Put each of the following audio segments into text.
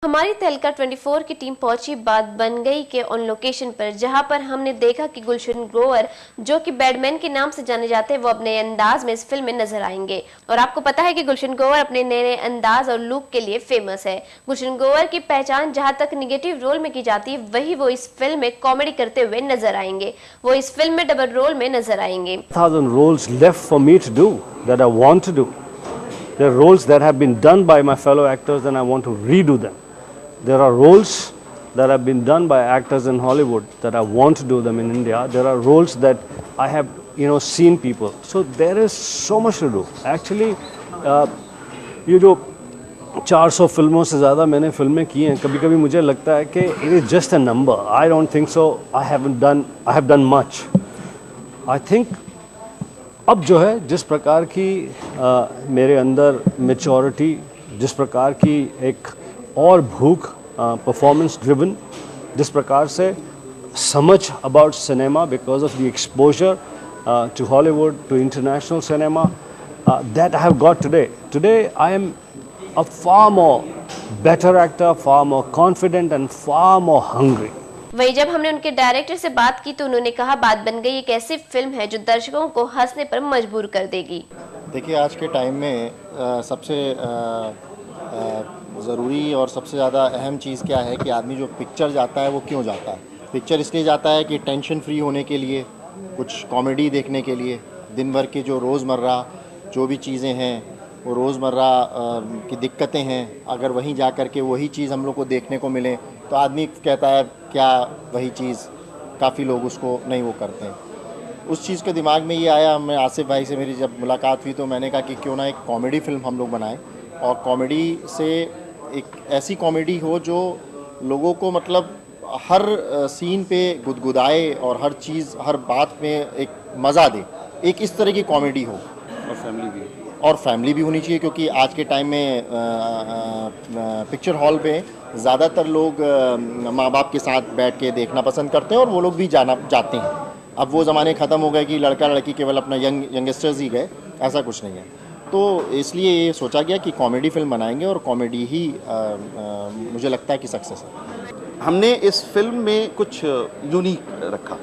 हमारी तहलका 24 की टीम पहुंची बात बन गई के ऑन लोकेशन पर, जहां पर हमने देखा कि गुलशन ग्रोवर जो कि बैडमैन के नाम से जाने जाते हैं, वो अपने अंदाज में इस फिल्म में नजर आएंगे। और आपको पता है कि गुलशन ग्रोवर अपने नए अंदाज और लुक के लिए फेमस है। गुलशन ग्रोवर की पहचान जहां तक निगेटिव रोल में की जाती है, वही वो इस फिल्म में कॉमेडी करते हुए नजर आएंगे। वो इस फिल्म में डबल रोल में नजर आएंगे। 1000 roles left for me to do that I want to do. There are roles that have been done by my fellow actors and I want to redo them. There are roles that have been done by actors in Hollywood that I want to do them in India. There are roles that I have, seen people. So there is so much to do. Actually, ये जो 400 फिल्मों से ज़्यादा मैंने फिल्में की हैं, कभी कभी मुझे लगता है कि it is just a number. I don't think so. I have done much. I think अब जो है जिस प्रकार की मेरे अंदर मैच्योरिटी, जिस प्रकार की एक और भूख, परफॉर्मेंस ड्रिवन, जिस प्रकार से समझ about cinema because of the exposure to Hollywood, to international cinema, that I have got today I am a far more better actor, far more confident and far more hungry. वही जब हमने उनके director से बात की तो उन्होंने कहा बात बन गई एक ऐसी फिल्म है जो दर्शकों को हंसने पर मजबूर कर देगी। देखिए, आज के टाइम में सबसे ज़रूरी और सबसे ज़्यादा अहम चीज़ क्या है कि आदमी जो पिक्चर जाता है वो क्यों जाता है। पिक्चर इसलिए जाता है कि टेंशन फ्री होने के लिए, कुछ कॉमेडी देखने के लिए, दिन भर की जो रोज़मर्रा जो भी चीज़ें हैं, वो रोज़मर्रा की दिक्कतें हैं, अगर वहीं जा कर के वही चीज़ हम लोग को देखने को मिले तो आदमी कहता है क्या वही चीज़, काफ़ी लोग उसको नहीं वो करते हैं। उस चीज़ के दिमाग में ये आया, मैं आसिफ भाई से मेरी जब मुलाकात हुई तो मैंने कहा कि क्यों ना एक कॉमेडी फ़िल्म हम लोग बनाएं और कॉमेडी से एक ऐसी कॉमेडी हो जो लोगों को मतलब हर सीन पे गुदगुदाए और हर चीज़, हर बात में एक मज़ा दे, एक इस तरह की कॉमेडी हो। और फैमिली भी होनी चाहिए, क्योंकि आज के टाइम में पिक्चर हॉल पे ज़्यादातर लोग माँ बाप के साथ बैठ के देखना पसंद करते हैं और वो लोग भी जाते हैं। अब वो ज़माने ख़त्म हो गए कि लड़का लड़की केवल अपना यंगस्टर्स ही गए, ऐसा कुछ नहीं है। तो इसलिए ये सोचा गया कि कॉमेडी फिल्म बनाएंगे और कॉमेडी ही मुझे लगता है कि सक्सेस है। हमने इस फिल्म में कुछ यूनिक रखा।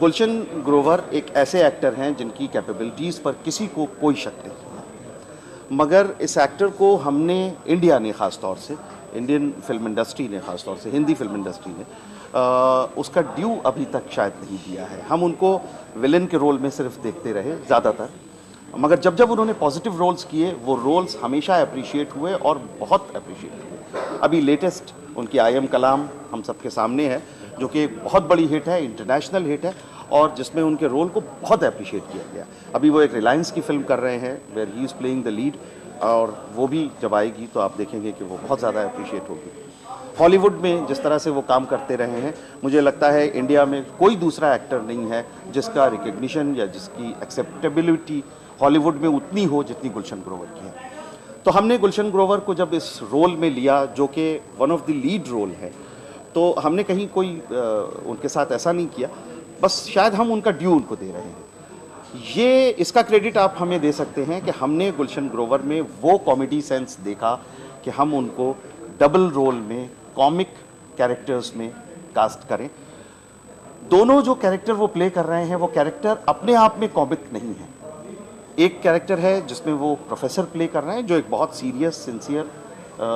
गुलशन ग्रोवर एक ऐसे एक्टर हैं जिनकी कैपेबिलिटीज़ पर किसी को कोई शक नहीं है, मगर इस एक्टर को हमने, इंडिया ने ख़ास तौर से, इंडियन फिल्म इंडस्ट्री ने ख़ास तौर से, हिंदी फिल्म इंडस्ट्री ने उसका ड्यू अभी तक शायद नहीं दिया है। हम उनको विलन के रोल में सिर्फ देखते रहे ज़्यादातर, मगर जब जब उन्होंने पॉजिटिव रोल्स किए वो रोल्स हमेशा अप्रिशिएट हुए और बहुत अप्रिशिएट हुए। अभी लेटेस्ट उनकी आई एम कलाम हम सबके सामने है, जो कि एक बहुत बड़ी हिट है, इंटरनेशनल हिट है, और जिसमें उनके रोल को बहुत अप्रिशिएट किया गया। अभी वो एक रिलायंस की फिल्म कर रहे हैं where he is playing the lead, और वो भी जब आएगी तो आप देखेंगे कि वो बहुत ज़्यादा अप्रिशिएट होगी। हॉलीवुड में जिस तरह से वो काम करते रहे हैं, मुझे लगता है इंडिया में कोई दूसरा एक्टर नहीं है जिसका रिकग्निशन या जिसकी एक्सेप्टेबिलिटी हॉलीवुड में उतनी हो जितनी गुलशन ग्रोवर की है। तो हमने गुलशन ग्रोवर को जब इस रोल में लिया, जो कि one of the lead role है, तो हमने कहीं कोई उनके साथ ऐसा नहीं किया, बस शायद हम उनका ड्यू उनको दे रहे हैं। ये इसका क्रेडिट आप हमें दे सकते हैं कि हमने गुलशन ग्रोवर में वो कॉमेडी सेंस देखा कि हम उनको डबल रोल में, कॉमिक कैरेक्टर्स में कास्ट करें। दोनों जो कैरेक्टर वो प्ले कर रहे हैं वो कैरेक्टर अपने आप में कॉमिक नहीं है। एक कैरेक्टर है जिसमें वो प्रोफेसर प्ले कर रहे हैं, जो एक बहुत सीरियस, सिंसियर,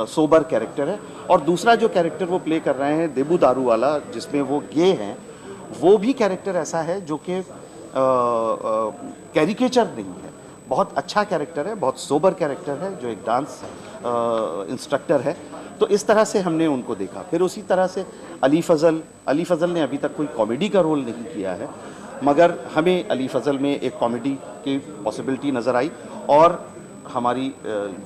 सोबर कैरेक्टर है, और दूसरा जो कैरेक्टर वो प्ले कर रहे हैं देबू दारू वाला, जिसमें वो गे हैं, वो भी कैरेक्टर ऐसा है जो कि कैरिकेचर नहीं है, बहुत अच्छा कैरेक्टर है, बहुत सोबर कैरेक्टर है, जो एक डांस इंस्ट्रक्टर है। तो इस तरह से हमने उनको देखा। फिर उसी तरह से अली फज़ल ने अभी तक कोई कॉमेडी का रोल नहीं किया है, मगर हमें अली फज़ल में एक कॉमेडी की पॉसिबिलिटी नज़र आई, और हमारी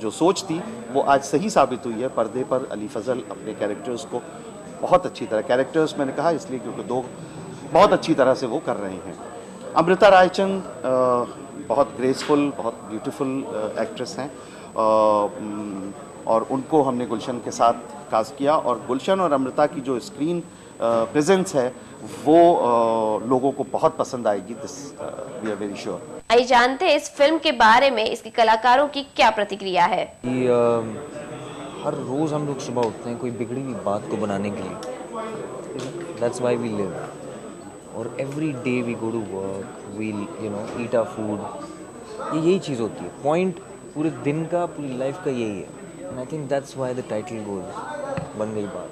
जो सोच थी वो आज सही साबित हुई है। पर्दे पर अली फज़ल अपने कैरेक्टर्स को बहुत अच्छी तरह, कैरेक्टर्स मैंने कहा इसलिए क्योंकि दो बहुत अच्छी तरह से वो कर रहे हैं। अमृता रायचंद बहुत ग्रेसफुल, बहुत ब्यूटीफुल एक्ट्रेस हैं, और उनको हमने गुलशन के साथ कास्ट किया, और गुलशन और अमृता की जो स्क्रीन प्रेजेंस है वो लोगों को बहुत पसंद आएगी, this we are very sure. आइए जानते हैं इस फिल्म के बारे में इसके कलाकारों की क्या प्रतिक्रिया है। हर रोज़ हम लोग सुबह उठते हैं कोई बिगड़ी हुई बात को बनाने के लिए. That's why we live. और every day we go to work, we eat our food. यही चीज़ होती है. पॉइंट पूरे दिन का, पूरी लाइफ का यही है. And I think that's why the title goes बन गई बात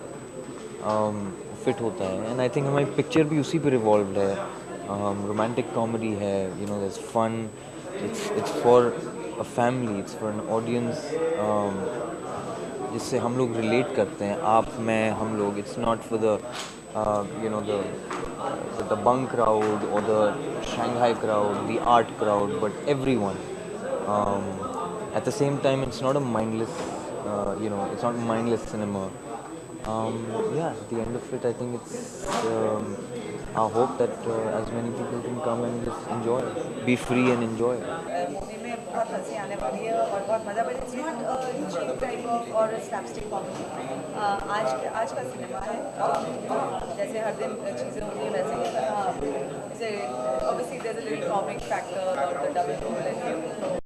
फिट होता है. एंड आई थिंक हमारी पिक्चर भी उसी पे रिवॉल्व है. रोमांटिक कॉमेडी है, there's fun. It's for a family, it's for an audience जिससे हम लोग रिलेट करते हैं. आप, मैं, हम लोग. It's not for the the bunk crowd or the Shanghai crowd, the art crowd, but everyone. At the same time, it's not a mindless, it's not mindless cinema. At the end of it, I think it's our hope that as many people can come and just enjoy, be free and enjoy. Movie में बहुत हंसी आने वाली है और बहुत मज़ा. But it's not cheap type of और स्लैपस्टिक कॉमेडी. आज का सिनेमा है. जैसे हर दिन चीज़ें होती हैं वैसे ही. जैसे obviously there is a little comic factor और द डबल रोल.